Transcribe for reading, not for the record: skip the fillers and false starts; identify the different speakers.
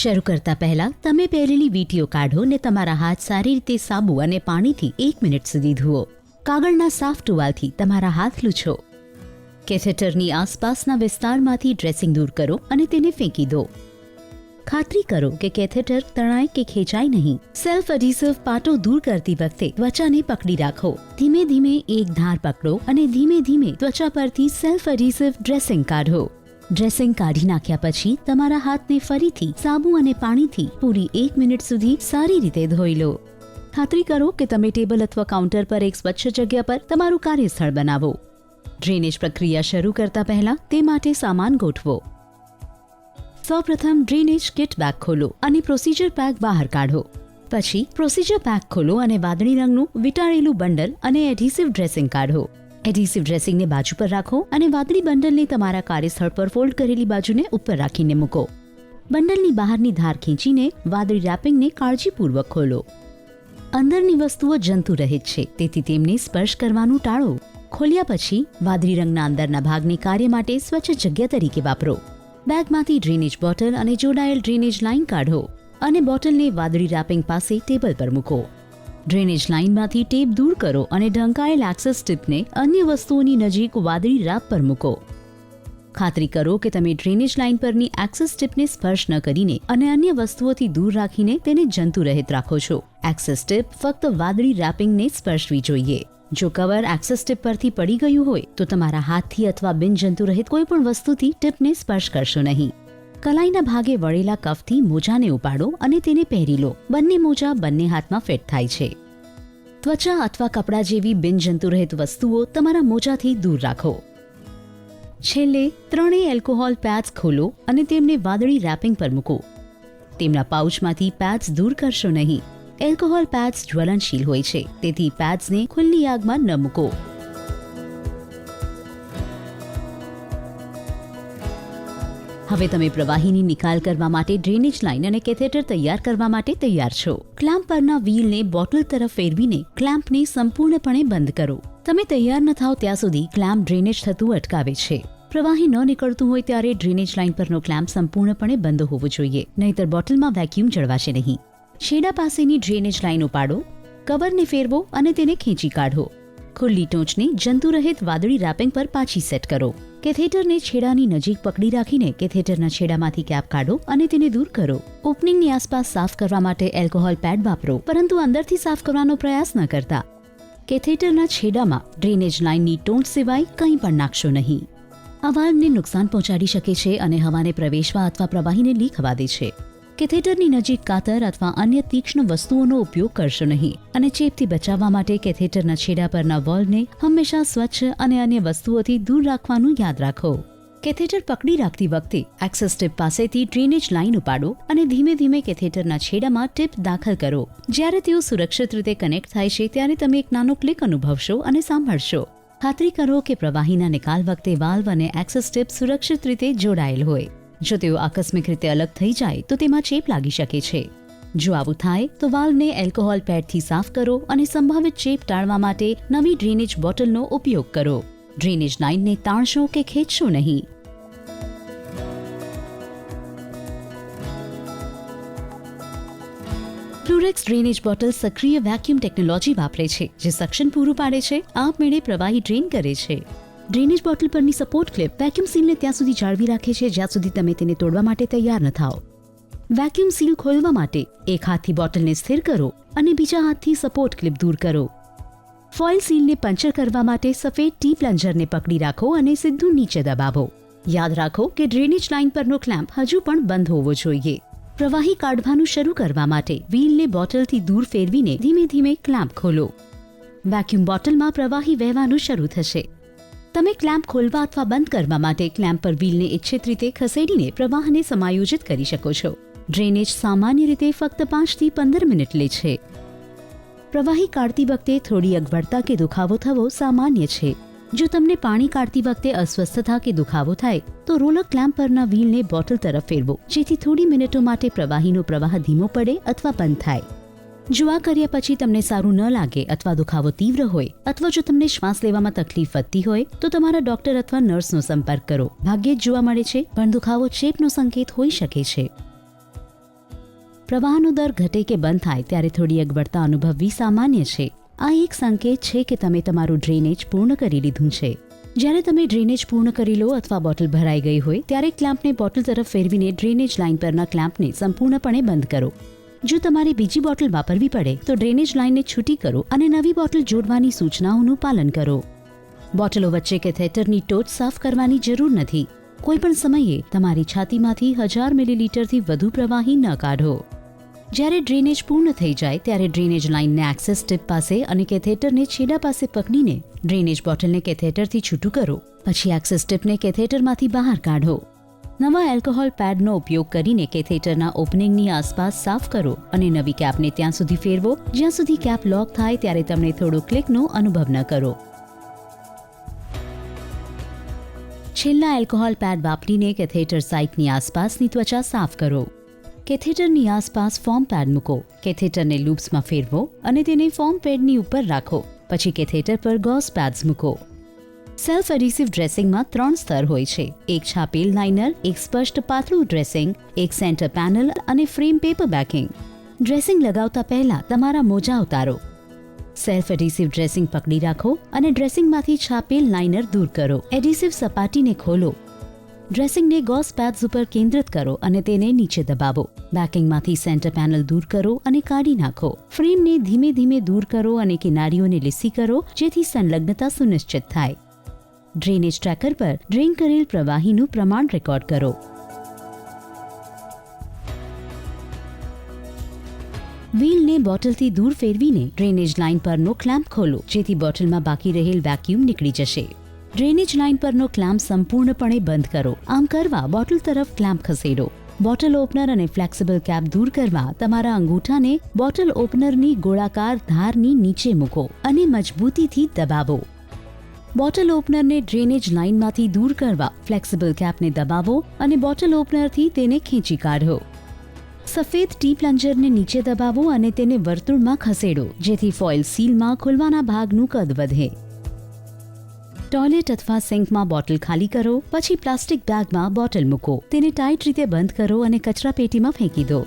Speaker 1: શરૂ કરતા પહેલા તમે પહેરેલી વીંટીઓ કાઢો ને તમારા હાથ સારી રીતે સાબુ અને પાણીથી 1 મિનિટ સુધી ધુઓ. કાગળના સાફ ટુવાલથી તમારા હાથ લૂછો. કેથેટરની આસપાસના વિસ્તારમાંથી ડ્રેસિંગ દૂર કરો અને તેને ફેંકી દો. ખાતરી કરો કે કેથેટર તણાય કે ખેંચાય નહીં. સેલ્ફ એડિસિવ પાટો દૂર કરતી વખતે ત્વચાને પકડી રાખો. ધીમે ધીમે એક ધાર પકડો અને ધીમે ધીમે ત્વચા પરથી સેલ્ફ એડિસિવ ડ્રેસિંગ કાઢો. ડ્રેસિંગ કાઢી નાખ્યા પછી તમારા હાથને ફરીથી સાબુ અને પાણીથી પૂરી 1 મિનિટ સુધી સારી રીતે ધોઈ લો. ખાતરી કરો કે તમે ટેબલ અથવા કાઉન્ટર પર એક સ્વચ્છ જગ્યા પર તમારું કાર્યસ્થળ બનાવો. ડ્રેનેજ પ્રક્રિયા શરૂ કરતા પહેલા તે માટે સામાન ગોઠવો. સૌપ્રથમ ડ્રેનેજ કિટ બેગ ખોલો અને પ્રોસિજર પેક બહાર કાઢો. પછી પ્રોસિજર પેક ખોલો અને વાદળી રંગનું વીંટાળેલું બંડલ અને એડહેસિવ ડ્રેસિંગ કાઢો. એડહેસિવ ડ્રેસિંગને બાજુ પર રાખો અને વાદળી બંડલને તમારા કાર્યસ્થળ પર ફોલ્ડ કરેલી બાજુને ઉપર રાખીને મૂકો. બંડલની બહારની ધાર ખેંચીને વાદળી રેપિંગને કાળજીપૂર્વક ખોલો. અંદરની વસ્તુઓ જંતુરહિત છે, તેથી તેમને સ્પર્શ કરવાનું ટાળો. ખોલ્યા પછી વાદળી રંગના અંદરના ભાગને કાર્ય માટે સ્વચ્છ જગ્યા તરીકે વાપરો. બેગમાંથી ડ્રેનેજ બોટલ અને જોડાયેલ ડ્રેનેજ લાઇન કાઢો અને બોટલને વાદળી રેપિંગ પાસે ટેબલ પર મૂકો. ડ્રેનેજ લાઇનમાંથી ટેપ દૂર કરો અને ઢંકાયેલ એક્સેસ ટીપને અન્ય વસ્તુઓની નજીક વાદળી રેપ પર મૂકો. ખાતરી કરો કે તમે ડ્રેનેજ લાઇન પરની એક્સેસ ટીપને સ્પર્શ ન કરીને અને અન્ય વસ્તુઓથી દૂર રાખીને તેને જંતુરહિત રાખો છો. એક્સેસ ટીપ ફક્ત વાદળી રેપિંગને સ્પર્શવી જોઈએ. જો કવર એક્સેસ ટીપ પરથી પડી ગયું હોય તો તમારા હાથથી અથવા બિનજંતુરહિત કોઈ પણ વસ્તુથી ટીપને સ્પર્શ કરશો નહીં. કલાઈના ભાગે વળેલા કફથી મોજાને ઉપાડો અને તેને પહેરી લો. બંને મોજા બંને હાથમાં ફિટ થાય છે. ત્વચા અથવા કપડાં જેવી બિનજંતુરહિત વસ્તુઓ તમારા મોજાથી દૂર રાખો. છેલ્લે ત્રણેય એલ્કોહોલ પેડ્સ ખોલો અને તેમને વાદળી રેપિંગ પર મૂકો. તેમના પાઉચમાંથી પેડ્સ દૂર કરશો નહીં. એલ્કોહોલ પેડ્સ જ્વલનશીલ હોય છે, તેથી પેડ્સને ખુલ્લી આગમાં ન મૂકો. હવે તમે પ્રવાહીની નિકાલ કરવા માટે ડ્રેનેજ લાઇન અને કેથેટર તૈયાર કરવા માટે તૈયાર છો. ક્લેમ્પ પરના વ્હીલને બોટલ તરફ ફેરવીને ક્લેમ્પને સંપૂર્ણપણે બંધ કરો. તમે તૈયાર ન થાવ ત્યાં સુધી ક્લેમ્પ ડ્રેનેજ થતું અટકાવે છે. પ્રવાહી ન નીકળતું હોય ત્યારે ડ્રેનેજ લાઇન પરનો ક્લેમ્પ સંપૂર્ણપણે બંધ હોવો જોઈએ, નહીંતર બોટલમાં વેક્યુમ જળવાશે નહીં. છેડા પાસેની ડ્રેનેજ લાઇન ઉપાડો, કવરને ફેરવો અને તેને ખેંચી કાઢો. ખુલ્લી ટોચને જંતુરહિત વાદળી રેપિંગ પર પાછી સેટ કરો. કેથેટરને છેડાની નજીક પકડી રાખીને કેથેટરના છેડામાંથી કેપ કાઢો અને તેને દૂર કરો. ઓપનિંગની આસપાસ સાફ કરવા માટે એલ્કોહોલ પેડ વાપરો, પરંતુ અંદરથી સાફ કરવાનો પ્રયાસ ન કરતા. કેથેટરના છેડામાં ડ્રેનેજ લાઇનની ટોંચ સિવાય કંઈ પણ નાખશો નહીં. આ વાલ્વને નુકસાન પહોંચાડી શકે છે અને હવાને પ્રવેશવા અથવા પ્રવાહીને લીક થવા દે છે. કેથેટરની નજીક કાતર અથવા અન્ય તીક્ષ્ણ વસ્તુઓનો ઉપયોગ કરશો નહીં અને ચેપથી બચાવવા માટે કેથેટરના છેડા પરના વોલ્વને હંમેશા સ્વચ્છ અને અન્ય વસ્તુઓથી દૂર રાખવાનું યાદ રાખો. કેથેટર પકડી રાખતી વખતે એક્સેસ ટીપ પાસેથી ડ્રેનેજ લાઇન ઉપાડો અને ધીમે ધીમે કેથેટરના છેડામાં ટીપ દાખલ કરો. જ્યારે તેઓ સુરક્ષિત રીતે કનેક્ટ થાય છે ત્યારે તમે એક નાનો ક્લિક અનુભવશો અને સાંભળશો. ખાતરી કરો કે પ્રવાહીના નિકાલ વખતે વાલ્વ અને એક્સેસ ટીપ સુરક્ષિત રીતે જોડાયેલ હોય. જો તેઓ આકસ્મિક રીતે અલગ થઈ જાય તો તેમાં ચેપ લાગી શકે છે. જો આવું થાય તો વાલ્વને એલ્કોહોલ પેડથી સાફ કરો અને સંભવિત ચેપ ટાળવા માટે નવી ડ્રેનેજ બોટલનો ઉપયોગ કરો. ડ્રેનેજ લાઇનને તાણશો કે ખેંચશો નહીં. પ્લુરેક્સ ડ્રેનેજ બોટલ સક્રિય વેક્યુમ ટેકનોલોજી વાપરે છે, જે સક્શન પૂરું પાડે છે, આપમેળે પ્રવાહી ડ્રેન કરે છે. ડ્રેનેજ બોટલ પરની સપોર્ટ ક્લિપ વેક્યુમ સીલને ત્યાં સુધી જાળવી રાખે છે જ્યાં સુધી તમે તેને તોડવા માટે તૈયાર ન થાઓ. વેક્યુમ સીલ ખોલવા માટે એક હાથથી બોટલને સ્થિર કરો અને બીજા હાથથી સપોર્ટ ક્લિપ દૂર કરો. ફોઇલ સીલને પંચર કરવા માટે સફેદ ટી પ્લન્જરને પકડી રાખો અને સીધું નીચે દબાવો. યાદ રાખો કે ડ્રેનેજ લાઇન પરનો ક્લેમ્પ હજુ પણ બંધ હોવો જોઈએ. પ્રવાહી કાઢવાનું શરૂ કરવા માટે વ્હીલને બોટલથી દૂર ફેરવીને ધીમે ધીમે ક્લેમ્પ ખોલો. વેક્યુમ બોટલમાં પ્રવાહી વહેવાનું શરૂ થશે. તમે ક્લેમ્પ ખોલવા અથવા બંધ કરવા માટે ક્લેમ્પ પર વ્હીલને ઇચ્છિત રીતે ખસેડીને પ્રવાહને સમાયોજિત કરી શકો છો. ડ્રેનેજ સામાન્ય રીતે ફક્ત 5 થી 15 મિનિટ લે છે. પ્રવાહી કાઢતી વખતે થોડી અગવડતા કે દુખાવો થવો સામાન્ય છે. જો તમને પાણી કાઢતી વખતે અસ્વસ્થતા કે દુખાવો થાય તો રોલર ક્લેમ્પ પરના વ્હીલને બોટલ તરફ ફેરવો, જેથી થોડી મિનિટો માટે પ્રવાહીનો પ્રવાહ ધીમો પડે અથવા બંધ થાય. જો આ કર્યા પછી તમને સારું ન લાગે અથવા દુખાવો તીવ્ર હોય અથવા જો તમને શ્વાસ લેવામાં તકલીફ વધતી હોય તો તમારા ડોક્ટર અથવા નર્સનો સંપર્ક કરો. ભાગ્યે જ જોવા મળે છે, પણ દુખાવો ચેપનો સંકેત હોઈ શકે છે. પ્રવાહનો દર ઘટે કે બંધ થાય ત્યારે થોડી અગવડતા અનુભવવી સામાન્ય છે. આ એક સંકેત છે કે તમે તમારું ડ્રેનેજ પૂર્ણ કરી લીધું છે. જ્યારે તમે ડ્રેનેજ પૂર્ણ કરી લો અથવા બોટલ ભરાઈ ગઈ હોય ત્યારે ક્લેમ્પને બોટલ તરફ ફેરવીને ડ્રેનેજ લાઇન પરના ક્લેમ્પને સંપૂર્ણપણે બંધ કરો. જો તમારે બીજી બોટલ વાપરવી પડે તો ડ્રેનેજ લાઇનને છૂટી કરો અને નવી બોટલ જોડવાની સૂચનાઓનું પાલન કરો. બોટલો વચ્ચે કેથેટરની ટોચ સાફ કરવાની જરૂર નથી. કોઈપણ સમયે તમારી છાતીમાંથી 1000 મિલીલીટરથી વધુ પ્રવાહી ન કાઢો. જ્યારે ડ્રેનેજ પૂર્ણ થઈ જાય ત્યારે ડ્રેનેજ લાઇનને એક્સેસ ટીપ પાસે અને કેથેટરને છેડા પાસે પકડીને ડ્રેનેજ બોટલને કેથેટરથી છૂટું કરો. પછી એક્સેસ ટીપને કેથેટરમાંથી બહાર કાઢો. નવા એલ્કોહોલ પેડનો ઉપયોગ કરીને કેથેટરના ઓપનિંગની આસપાસ સાફ કરો અને નવી કેપને ત્યાં સુધી ફેરવો જ્યાં સુધી કેપ લોક થાય ત્યારે તમને થોડો ક્લિકનો અનુભવ ન કરો. છેલ્લા એલ્કોહોલ પેડ વાપરીને કેથેટર સાઇટની આસપાસની ત્વચા સાફ કરો. કેથેટરની આસપાસ ફોર્મ પેડ મૂકો. કેથેટરને લૂપ્સમાં ફેરવો અને તેને ફોર્મ પેડની ઉપર રાખો. પછી કેથેટર પર ગોઝ પેડ્સ મૂકો. સેલ્ફ એડિસિવ ડ્રેસિંગમાં 3 સ્તર હોય છે. એક છાપેલ લાઇનર, એક સ્પષ્ટ પાતળું ડ્રેસિંગ, એક સેન્ટર પેનલ અને ફ્રેમ પેપર બેકિંગ. ડ્રેસિંગ લગાવતા પહેલા તમારા મોજા ઉતારો. સેલ્ફ એડિસિવ ડ્રેસિંગ પકડી રાખો અને ડ્રેસિંગમાંથી છાપેલ લાઇનર દૂર કરો. એડિસિવ સપાટીને ખોલો. ડ્રેસિંગને ગોઝ પેડ્સ ઉપર કેન્દ્રિત કરો અને તેને નીચે દબાવો. બેકિંગમાંથી સેન્ટર પેનલ દૂર કરો અને કાઢી નાખો. ફ્રેમને ધીમે ધીમે દૂર કરો અને કિનારીઓને લીસી કરો જેથી સંલગ્નતા સુનિશ્ચિત થાય. ડ્રેનેજ ટ્રેકર પર ડ્રેન કરેલ પ્રવાહીનું પ્રમાણ રેકોર્ડ કરો. વ્હીલને બોટલથી દૂર ફેરવીને ડ્રેનેજ લાઇન પરનો ક્લેમ્પ ખોલો જેથી બોટલમાં બાકી રહેલ વેક્યુમ નીકળી જશે. ડ્રેનેજ લાઇન પરનો ક્લેમ્પ સંપૂર્ણપણે બંધ કરો. આમ કરવા બોટલ તરફ ક્લેમ્પ ખસેડો. બોટલ ઓપનર અને ફ્લેક્સિબલ કેપ દૂર કરવા તમારા અંગૂઠાને બોટલ ઓપનરની ગોળાકાર ધારની નીચે મૂકો અને મજબૂતીથી દબાવો. બોટલ ઓપનરને ડ્રેનેજ લાઇનમાંથી દૂર કરવા ફ્લેક્સિબલ કેપને દબાવો અને બોટલ ઓપનરથી તેને ખેંચી કાઢો. સફેદ ટી પ્લન્જરને નીચે દબાવો અને તેને વર્તુળમાં ખસેડો જેથી ફોઇલ સીલમાં ખુલવાના ભાગનું કદ વધે. ટોયલેટ અથવા સિંકમાં બોટલ ખાલી કરો. પછી પ્લાસ્ટિક બેગમાં બોટલ મૂકો. તેને ટાઈટ રીતે બંધ કરો અને કચરાપેટીમાં ફેંકી દો.